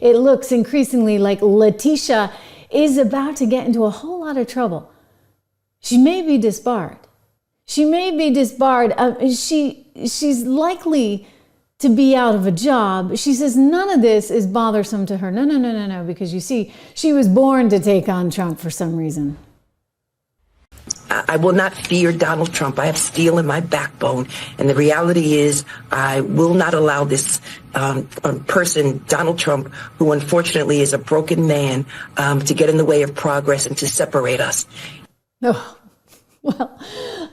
it looks increasingly like Letitia is about to get into a whole lot of trouble. She may be disbarred. She may be disbarred. She's likely to be out of a job. She says none of this is bothersome to her. No, because you see, she was born to take on Trump for some reason. I will not fear Donald Trump. I have steel in my backbone. And the reality is I will not allow this person, Donald Trump, who unfortunately is a broken man, to get in the way of progress and to separate us. Oh, well,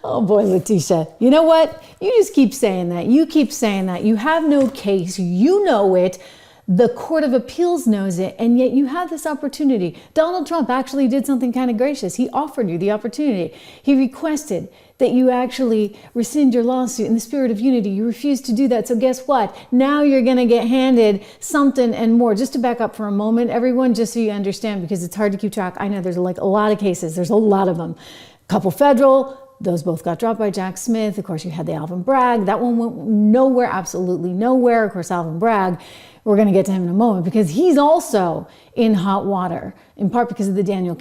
oh boy, Letitia. You know what? You just keep saying that. You keep saying that. You have no case. You know it. The Court of Appeals knows it, and yet you have this opportunity. Donald Trump actually did something kind of gracious. He offered you the opportunity. He requested that you actually rescind your lawsuit in the spirit of unity. You refused to do that. So guess what? Now you're going to get handed something and more. Just to back up for a moment, everyone, just so you understand, because it's hard to keep track. I know there's like a lot of cases. There's a lot of them. A couple federal. Those both got dropped by Jack Smith. Of course, you had the Alvin Bragg. That one went nowhere, absolutely nowhere. Of course, Alvin Bragg, we're going to get to him in a moment because he's also in hot water, in part because of the Daniel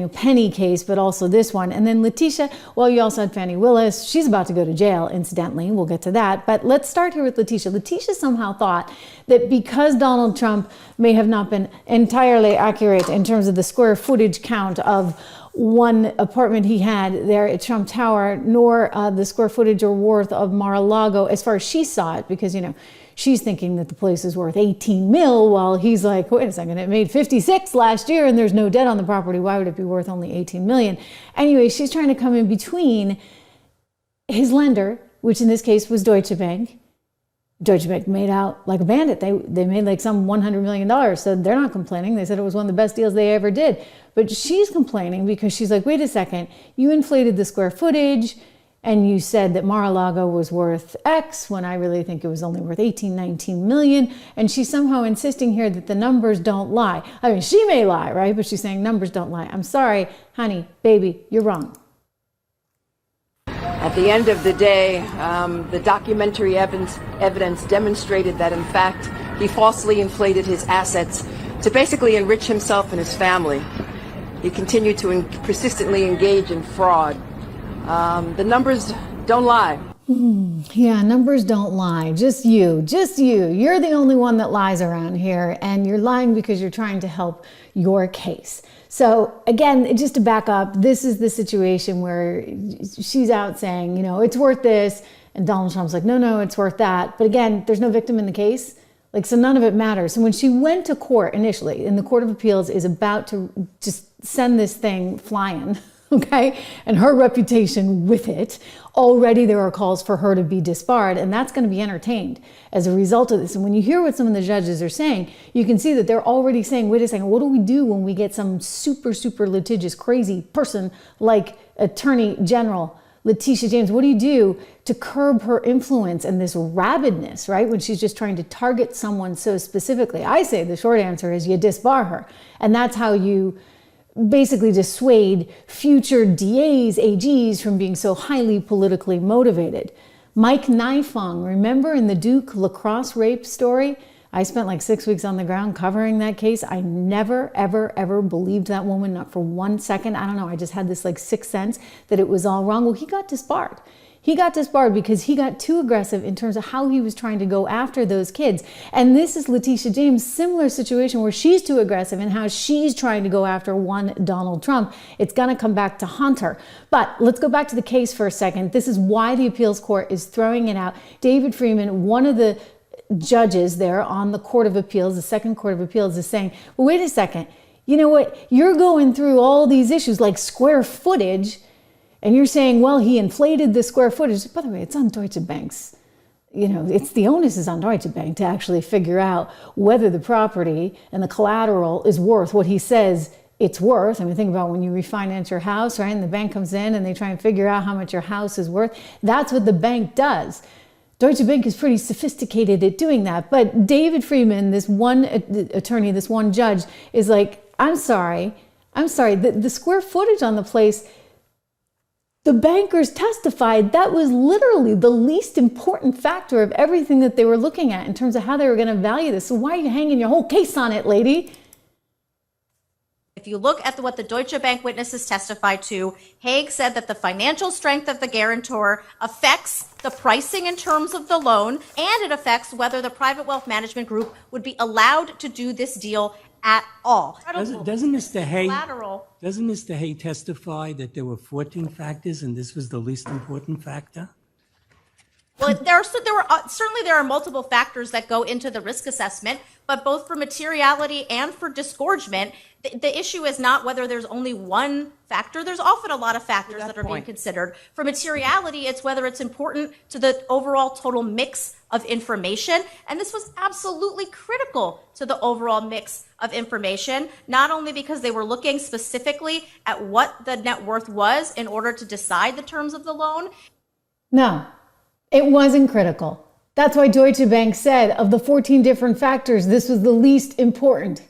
Penny case, but also this one. And then Letitia, well, you also had Fannie Willis. She's about to go to jail, incidentally. We'll get to that. But let's start here with Letitia. Letitia somehow thought that because Donald Trump may have not been entirely accurate in terms of the square footage count of one apartment he had there at Trump Tower, nor the square footage or worth of Mar-a-Lago as far as she saw it, because, you know, she's thinking that the place is worth 18 mil, while he's like, wait a second, it made 56 last year and there's no debt on the property. Why would it be worth only 18 million? Anyway, she's trying to come in between his lender, which in this case was Deutsche Bank. Deutsche Bank made out like a bandit. They made like some $100 million. So they're not complaining. They said it was one of the best deals they ever did. But she's complaining because she's like, wait a second, you inflated the square footage and you said that Mar-a-Lago was worth X when I really think it was only worth 18, 19 million. And she's somehow insisting here that the numbers don't lie. I mean, she may lie, right? But she's saying numbers don't lie. I'm sorry, honey, baby, you're wrong. At the end of the day, the documentary evidence demonstrated that, in fact, he falsely inflated his assets to basically enrich himself and his family. He continued to persistently engage in fraud. The numbers don't lie. Yeah, numbers don't lie. Just you. You're the only one that lies around here, and you're lying because you're trying to help your case. So again, just to back up, this is the situation where she's out saying, you know, it's worth this, and Donald Trump's like, no, it's worth that. But again, there's no victim in the case. Like, so none of it matters. So when she went to court initially, and the Court of Appeals is about to just send this thing flying, okay, and her reputation with it, already there are calls for her to be disbarred, and that's going to be entertained as a result of this. And when you hear what some of the judges are saying, you can see that they're already saying, wait a second, what do we do when we get some super litigious, crazy person like Attorney General Letitia James? What do you do to curb her influence and this rabidness, right? When she's just trying to target someone so specifically. I say the short answer is you disbar her. And that's how you basically dissuade future DAs, AGs from being so highly politically motivated. Mike Nifong, remember in the Duke lacrosse rape story? I spent like 6 weeks on the ground covering that case. I never, ever believed that woman, not for 1 second. I don't know, I just had this like sixth sense that it was all wrong. Well, he got disbarred. He got disbarred because he got too aggressive in terms of how he was trying to go after those kids. And this is Letitia James' similar situation where she's too aggressive in how she's trying to go after one Donald Trump. It's going to come back to haunt her. But let's go back to the case for a second. This is why the appeals court is throwing it out. David Freeman, one of the judges there on the Court of Appeals, the Second Court of Appeals, is saying, well, wait a second, you know what? You're going through all these issues like square footage, and you're saying, well, he inflated the square footage. By the way, it's on Deutsche Bank's, you know, it's the onus is on Deutsche Bank to actually figure out whether the property and the collateral is worth what he says it's worth. I mean, think about when you refinance your house, right? And the bank comes in and they try and figure out how much your house is worth. That's what the bank does. Deutsche Bank is pretty sophisticated at doing that. But David Freeman, this one attorney, this one judge, is like, I'm sorry, the square footage on the place, The bankers testified that was literally the least important factor of everything that they were looking at in terms of how they were going to value this. So why are you hanging your whole case on it, lady? If you look at what the Deutsche Bank witnesses testified to, Haig said that the financial strength of the guarantor affects the pricing in terms of the loan, and it affects whether the private wealth management group would be allowed to do this deal at all. Doesn't Mr. Hay testify that there were 14 factors and this was the least important factor? Well, certainly there are multiple factors that go into the risk assessment, but both for materiality and for disgorgement, the issue is not whether there's only one factor. There's often a lot of factors that are being considered. For materiality, it's whether it's important to the overall total mix of information, and this was absolutely critical to the overall mix of information, not only because they were looking specifically at what the net worth was in order to decide the terms of the loan. No. It wasn't critical. That's why Deutsche Bank said of the 14 different factors, this was the least important.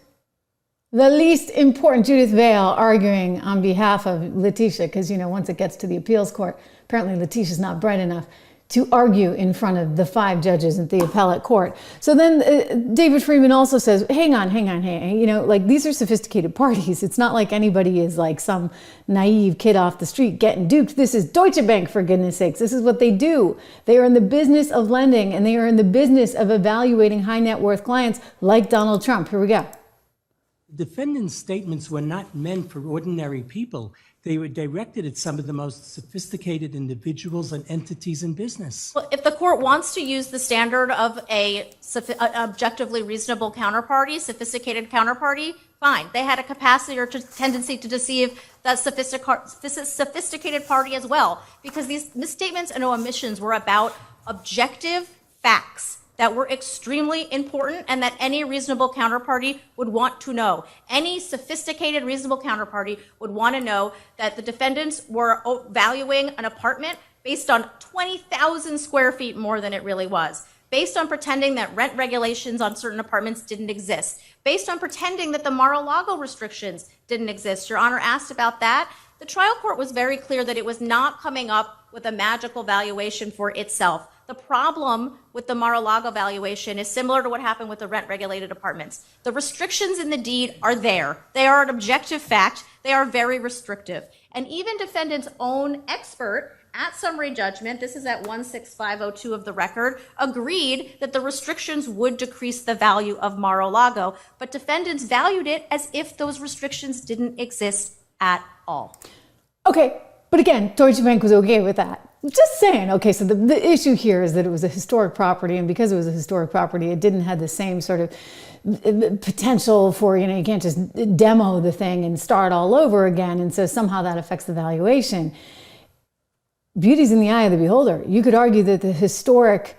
The least important. Judith Vale arguing on behalf of Letitia, because, once it gets to the appeals court, apparently Letitia's not bright enough to argue in front of the 5 judges at the appellate court. So then David Freeman also says, hang on. These are sophisticated parties. It's not like anybody is like some naive kid off the street getting duped. This is Deutsche Bank, for goodness sakes. This is what they do. They are in the business of lending, and they are in the business of evaluating high net worth clients like Donald Trump. Here we go. Defendants' statements were not meant for ordinary people. They were directed at some of the most sophisticated individuals and entities in business. Well, if the court wants to use the standard of an objectively reasonable counterparty, sophisticated counterparty, fine. They had a capacity or tendency to deceive that sophisticated party as well, because these misstatements and omissions were about objective facts that were extremely important and that any reasonable counterparty would want to know. Any sophisticated, reasonable counterparty would want to know that the defendants were valuing an apartment based on 20,000 square feet more than it really was, based on pretending that rent regulations on certain apartments didn't exist, based on pretending that the Mar-a-Lago restrictions didn't exist. Your Honor asked about that. The trial court was very clear that it was not coming up with a magical valuation for itself. The problem with the Mar-a-Lago valuation is similar to what happened with the rent-regulated apartments. The restrictions in the deed are there. They are an objective fact. They are very restrictive. And even defendant's own expert at summary judgment, this is at 16502 of the record, agreed that the restrictions would decrease the value of Mar-a-Lago, but defendants valued it as if those restrictions didn't exist at all. Okay, but again, Deutsche Bank was okay with that. Just saying. Okay, so the issue here is that it was a historic property, and because it was a historic property, it didn't have the same sort of potential for, you can't just demo the thing and start all over again, and so somehow that affects the valuation. Beauty's in the eye of the beholder. You could argue that the historic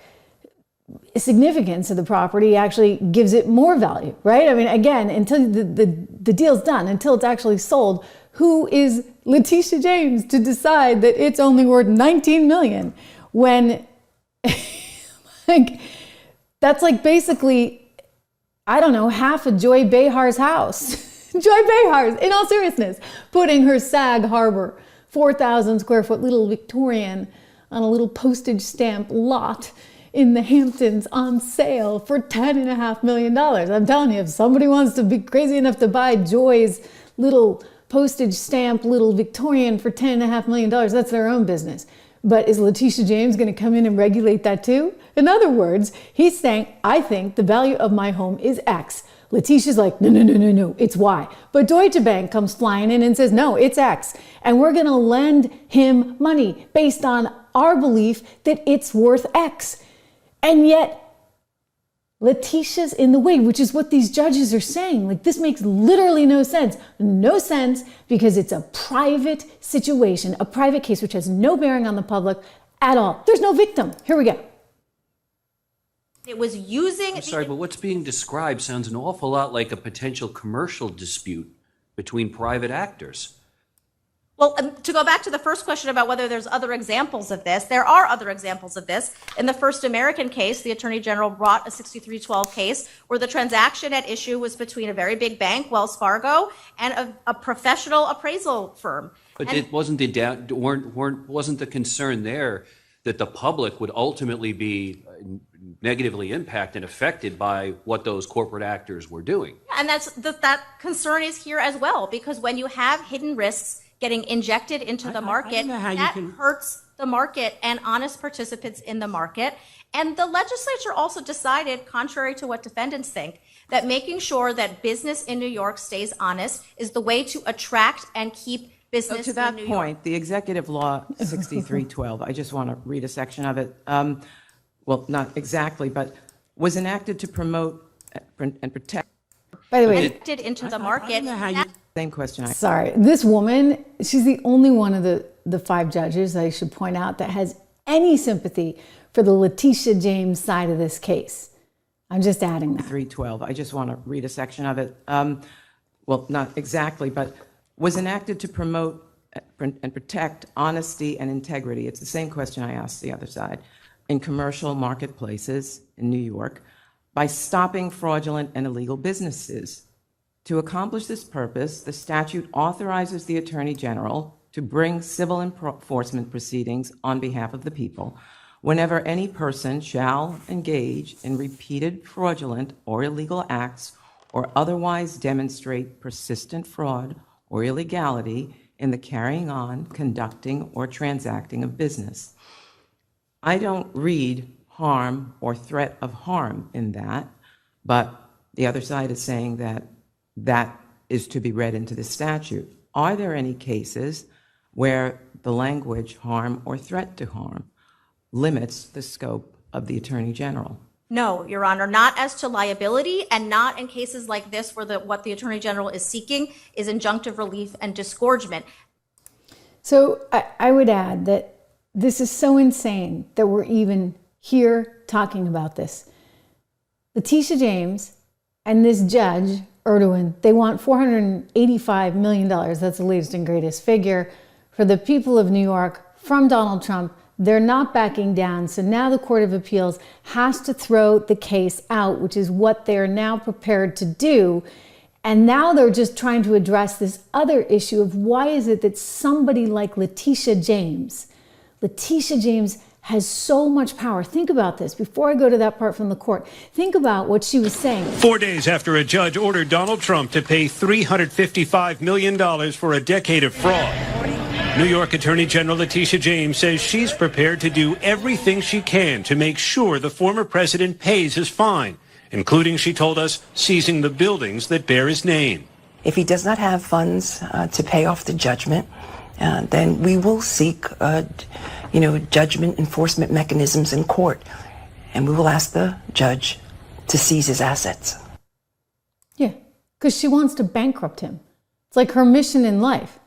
significance of the property actually gives it more value, right? I mean, again, until the deal's done, until it's actually sold, who is Letitia James to decide that it's only worth $19 million when that's like basically, I don't know, half of Joy Behar's house. Joy Behar's, in all seriousness, putting her Sag Harbor 4,000 square foot little Victorian on a little postage stamp lot in the Hamptons on sale for $10.5 million. I'm telling you, if somebody wants to be crazy enough to buy Joy's little postage stamp little Victorian for $10.5 million, that's their own business. But is Letitia James going to come in and regulate that too? In other words, he's saying, I think the value of my home is X. Letitia's like, no, it's Y. But Deutsche Bank comes flying in and says, no, it's X. And we're going to lend him money based on our belief that it's worth X. And yet, Letitia's in the way, which is what these judges are saying. Like, this makes literally no sense. No sense, because it's a private situation, a private case, which has no bearing on the public at all. There's no victim. Here we go. It was using... I'm sorry, but what's being described sounds an awful lot like a potential commercial dispute between private actors. Well, to go back to the first question about whether there's other examples of this, there are other examples of this. In the First American case, the Attorney General brought a 6312 case where the transaction at issue was between a very big bank, Wells Fargo, and a professional appraisal firm. But it wasn't the concern there that the public would ultimately be negatively impacted and affected by what those corporate actors were doing. And that concern is here as well, because when you have hidden risks getting injected into the market, that hurts the market and honest participants in the market. And the legislature also decided, contrary to what defendants think, that making sure that business in New York stays honest is the way to attract and keep business in New York. To that point, the Executive Law 6312, I just want to read a section of it. Well, not exactly, but was enacted to promote and protect. By the way, injected into the market. Same question. Sorry, this woman, she's the only one of the 5 judges, I should point out, that has any sympathy for the Letitia James side of this case. I'm just adding that. 312, I just want to read a section of it. Well, not exactly, but was enacted to promote and protect honesty and integrity. It's the same question I asked the other side. In commercial marketplaces in New York, by stopping fraudulent and illegal businesses. To accomplish this purpose, the statute authorizes the Attorney General to bring civil enforcement proceedings on behalf of the people whenever any person shall engage in repeated fraudulent or illegal acts or otherwise demonstrate persistent fraud or illegality in the carrying on, conducting, or transacting of business. I don't read harm or threat of harm in that, but the other side is saying that that is to be read into the statute. Are there any cases where the language harm or threat to harm limits the scope of the Attorney General? No, Your Honor, not as to liability, and not in cases like this where what the Attorney General is seeking is injunctive relief and disgorgement. So I would add that this is so insane that we're even here talking about this. Letitia James and this judge, Erdogan, they want $485 million. That's the latest and greatest figure for the people of New York from Donald Trump. They're not backing down. So now the Court of Appeals has to throw the case out, which is what they're now prepared to do. And now they're just trying to address this other issue of why is it that somebody like Letitia James has so much power. Think about this. Before I go to that part from the court, think about what she was saying. 4 days after a judge ordered Donald Trump to pay $355 million for a decade of fraud, New York Attorney General Letitia James says she's prepared to do everything she can to make sure the former president pays his fine, including, she told us, seizing the buildings that bear his name. If he does not have funds to pay off the judgment, then we will seek judgment enforcement mechanisms in court, and we will ask the judge to seize his assets. Yeah, because she wants to bankrupt him. It's like her mission in life.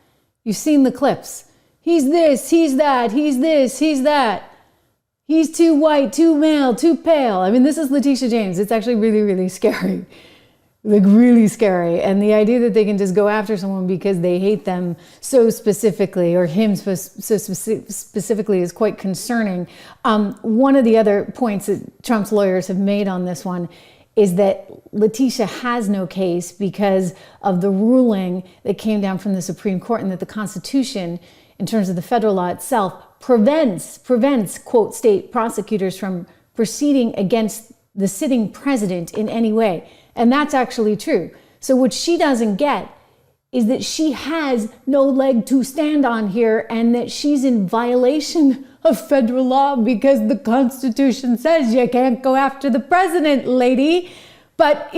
You've seen the clips. He's this, he's that, he's this, he's that. He's too white, too male, too pale. I mean, this is Letitia James. It's actually really, really scary. Like really scary. And the idea that they can just go after someone because they hate them so specifically, or him so specifically, is quite concerning. One of the other points that Trump's lawyers have made on this one is that Letitia has no case because of the ruling that came down from the Supreme Court, and that the Constitution, in terms of the federal law itself, prevents, quote, state prosecutors from proceeding against the sitting president in any way. And that's actually true. So what she doesn't get is that she has no leg to stand on here, and that she's in violation of federal law because the Constitution says you can't go after the president, lady. But,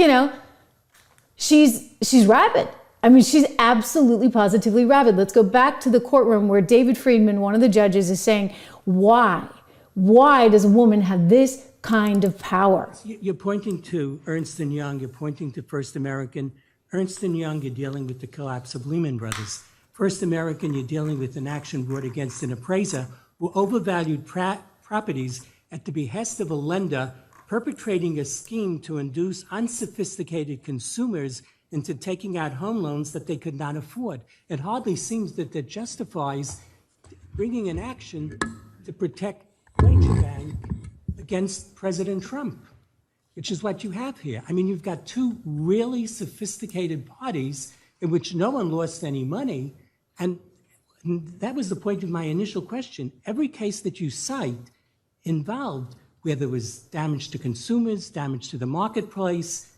she's rabid. I mean, she's absolutely positively rabid. Let's go back to the courtroom where David Friedman, one of the judges, is saying, why? Why does a woman have this kind of power? You're pointing to Ernst & Young, you're pointing to First American. Ernst & Young, you're dealing with the collapse of Lehman Brothers. First American, you're dealing with an action brought against an appraiser who overvalued properties at the behest of a lender perpetrating a scheme to induce unsophisticated consumers into taking out home loans that they could not afford. It hardly seems that justifies bringing an action to protect Deutsche Bank against President Trump, which is what you have here. I mean, you've got two really sophisticated parties in which no one lost any money, and that was the point of my initial question. Every case that you cite involved where there was damage to consumers, damage to the marketplace.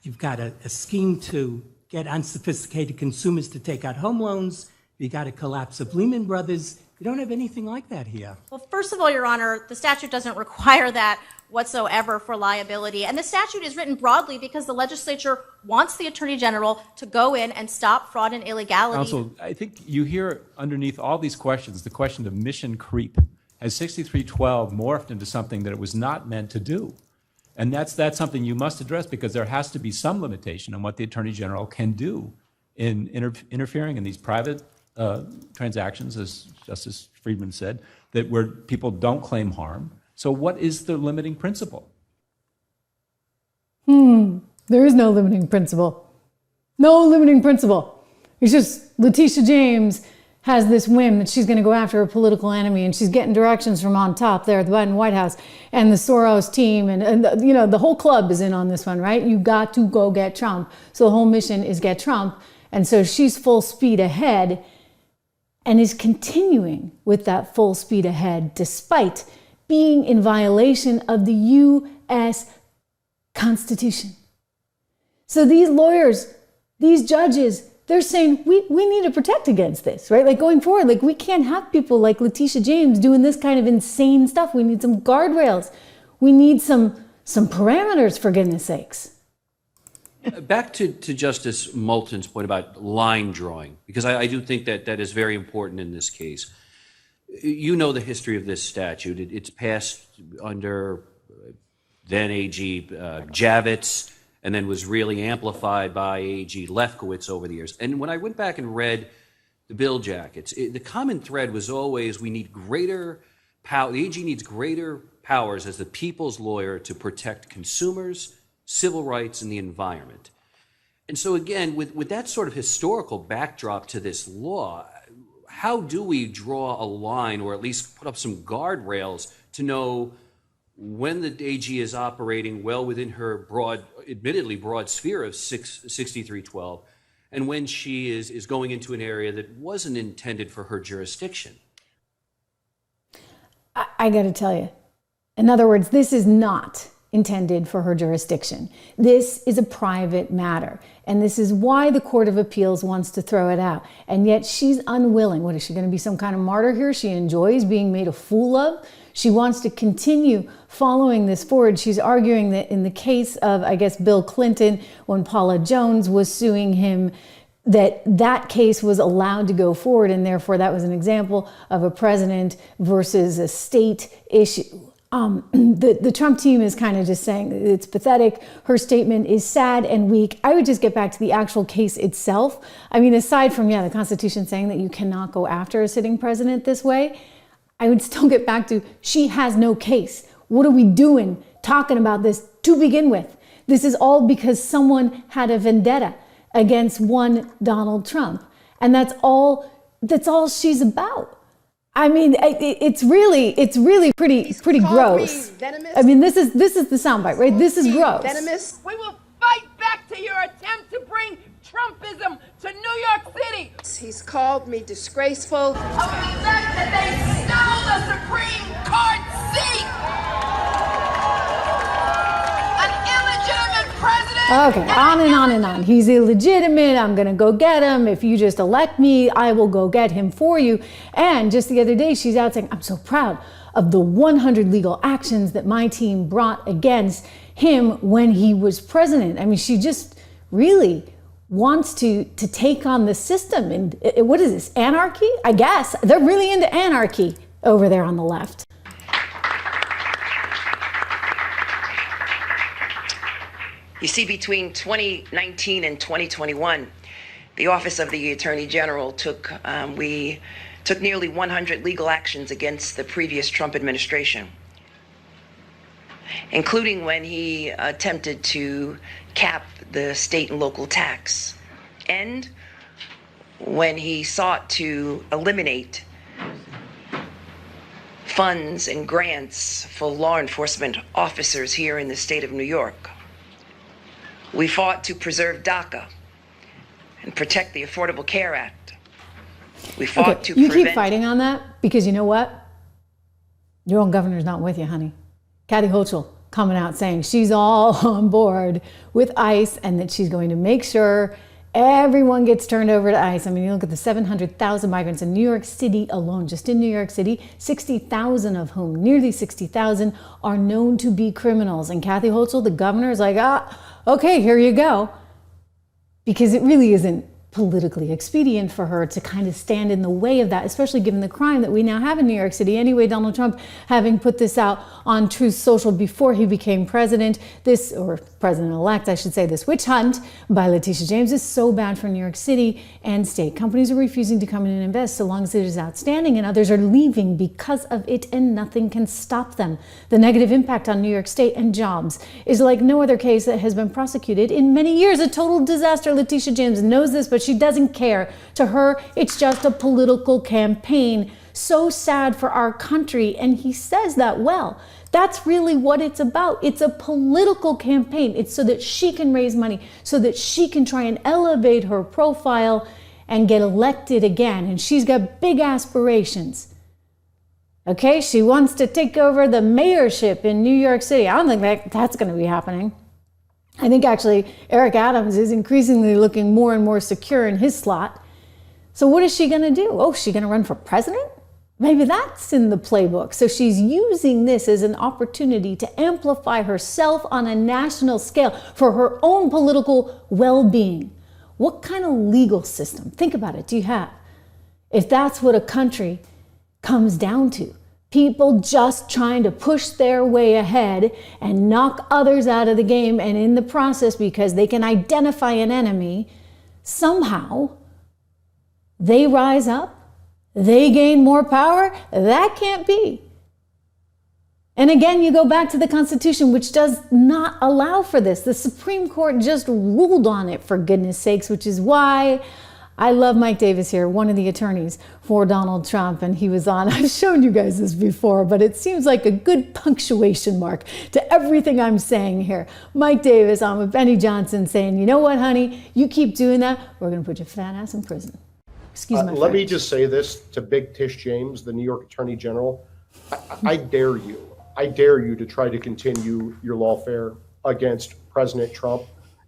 You've got a scheme to get unsophisticated consumers to take out home loans. You got a collapse of Lehman Brothers. You don't have anything like that here. Well, first of all, Your Honor, the statute doesn't require that whatsoever for liability. And the statute is written broadly because the legislature wants the Attorney General to go in and stop fraud and illegality. Counsel, I think you hear underneath all these questions the question of mission creep. Has 6312 morphed into something that it was not meant to do? And that's something you must address, because there has to be some limitation on what the Attorney General can do in interfering in these private transactions, as Justice Friedman said, that where people don't claim harm. So what is the limiting principle? There is no limiting principle. No limiting principle. It's just Letitia James has this whim that she's going to go after her political enemy, and she's getting directions from on top there at the Biden White House, and the Soros team, and the whole club is in on this one, right? You got to go get Trump. So the whole mission is get Trump. And so she's full speed ahead and is continuing with that full speed ahead despite being in violation of the U.S. Constitution. So these lawyers, these judges, they're saying we need to protect against this, right? Like going forward, like we can't have people like Letitia James doing this kind of insane stuff. We need some guardrails. We need some parameters, for goodness sakes. Back to Justice Moulton's point about line drawing, because I do think that is very important in this case. You know the history of this statute. It's passed under then AG Javits, and then was really amplified by AG Lefkowitz over the years. And when I went back and read the bill jackets, the common thread was always we need greater power. The AG needs greater powers as the people's lawyer to protect consumers, civil rights, and the environment. And so again, with that sort of historical backdrop to this law, how do we draw a line, or at least put up some guardrails to know when the AG is operating well within her admittedly broad sphere of 6312, and when she is going into an area that wasn't intended for her jurisdiction? I got to tell you, in other words, this is not intended for her jurisdiction. This is a private matter, and this is why the Court of Appeals wants to throw it out. And yet she's unwilling. What, is she going to be some kind of martyr here? She enjoys being made a fool of. She wants to continue following this forward. She's arguing that in the case of, I guess, Bill Clinton, when Paula Jones was suing him, that case was allowed to go forward, and therefore that was an example of a president versus a state issue. The Trump team is kind of just saying it's pathetic. Her statement is sad and weak. I would just get back to the actual case itself. I mean, aside from, the Constitution saying that you cannot go after a sitting president this way, I would still get back to she has no case. What are we doing talking about this to begin with? This is all because someone had a vendetta against one Donald Trump. And that's all she's about. I mean, it's really pretty gross. I mean, this is the soundbite, right? This is gross. Venomous. We will fight back to your attempt to bring Trumpism to New York City. He's called me disgraceful. Of the fact that they stole the Supreme Court seat. An illegitimate president. Okay, on and on and on. He's illegitimate. I'm going to go get him. If you just elect me, I will go get him for you. And just the other day, she's out saying, I'm so proud of the 100 legal actions that my team brought against him when he was president. I mean, she just really wants to take on the system. And what is this, anarchy? I guess. They're really into anarchy over there on the left. You see, between 2019 and 2021, the Office of the Attorney General took nearly 100 legal actions against the previous Trump administration. including when he attempted to cap the state and local tax, and when he sought to eliminate funds and grants for law enforcement officers here in the state of New York. We fought to preserve DACA and protect the Affordable Care Act. We fought to you prevent... keep fighting on that because you know what? Your own governor's not with you, honey. Kathy Hochul coming out saying she's all on board with ICE and that she's going to make sure everyone gets turned over to ICE. I mean, you look at the 700,000 migrants in New York City alone, just in New York City, 60,000 of whom, nearly 60,000, are known to be criminals. And Kathy Hochul, the governor, is like, okay, here you go. Because it really isn't politically expedient for her to kind of stand in the way of that, especially given the crime that we now have in New York City. Anyway, Donald Trump having put this out on Truth Social before he became president, or president-elect, I should say, this witch hunt by Letitia James is so bad for New York City and state. Companies are refusing to come in and invest so long as it is outstanding, and others are leaving because of it, and nothing can stop them. The negative impact on New York State and jobs is like no other case that has been prosecuted in many years. A total disaster. Letitia James knows this, but she doesn't care. To her, it's just a political campaign. So sad for our country, and he says that well. That's really what it's about. It's a political campaign. It's so that she can raise money, so that she can try and elevate her profile and get elected again. And she's got big aspirations. Okay, she wants to take over the mayorship in New York City. I don't think that's going to be happening. I think actually Eric Adams is increasingly looking more and more secure in his slot. So what is she going to do? Oh, is she going to run for president? Maybe that's in the playbook. So she's using this as an opportunity to amplify herself on a national scale for her own political well-being. What kind of legal system, think about it, do you have? If that's what a country comes down to, people just trying to push their way ahead and knock others out of the game, and in the process, because they can identify an enemy, somehow they rise up, they gain more power. That can't be. And again, you go back to the Constitution, which does not allow for this. The Supreme Court just ruled on it, for goodness sakes, which is why I love Mike Davis here, one of the attorneys for Donald Trump, and he was on. I've shown you guys this before, but it seems like a good punctuation mark to everything I'm saying here. Mike Davis on with Benny Johnson saying, you know what, honey, you keep doing that, we're going to put your fat ass in prison. Excuse me. Let me just say this to Big Tish James, the New York Attorney General. I dare you. I dare you to try to continue your lawfare against President Trump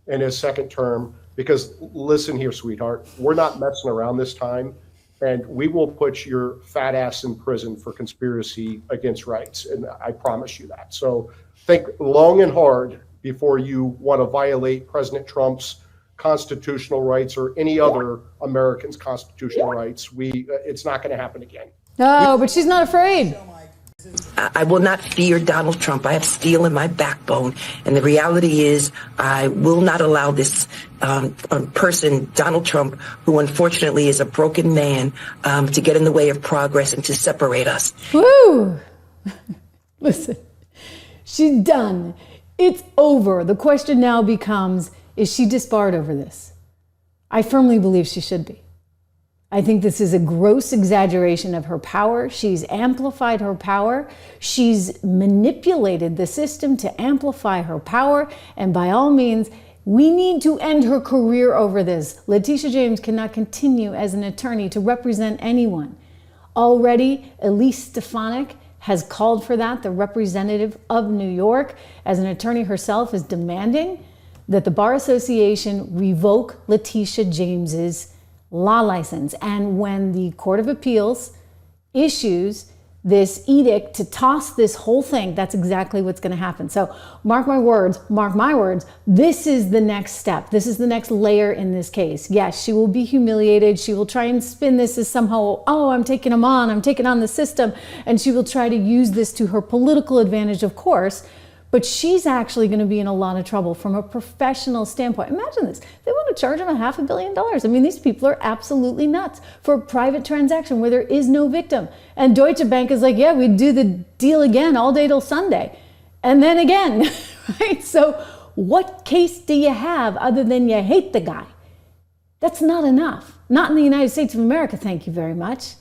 in his second term. Because listen here, sweetheart, we're not messing around this time, and we will put your fat ass in prison for conspiracy against rights. And I promise you that. So think long and hard before you want to violate President Trump's constitutional rights or any other American's constitutional rights. It's not going to happen again. No, but she's not afraid. I will not fear Donald Trump. I have steel in my backbone. And the reality is I will not allow this person, Donald Trump, who unfortunately is a broken man, to get in the way of progress and to separate us. Woo! Listen, she's done. It's over. The question now becomes, is she disbarred over this? I firmly believe she should be. I think this is a gross exaggeration of her power. She's amplified her power. She's manipulated the system to amplify her power. And by all means, we need to end her career over this. Letitia James cannot continue as an attorney to represent anyone. Already, Elise Stefanik has called for that. The representative of New York, as an attorney herself, is demanding that the Bar Association revoke Letitia James's law license. And when the Court of Appeals issues this edict to toss this whole thing, that's exactly what's going to happen. So mark my words, this is the next step. This is the next layer in this case. Yes, she will be humiliated. She will try and spin this as somehow, oh, I'm taking on the system. And she will try to use this to her political advantage, of course. But she's actually going to be in a lot of trouble from a professional standpoint. Imagine this. They want to charge him $500 million. I mean, these people are absolutely nuts for a private transaction where there is no victim. And Deutsche Bank is like, yeah, we'd do the deal again all day till Sunday. and then again, right? So what case do you have other than you hate the guy? That's not enough. Not in the United States of America, thank you very much.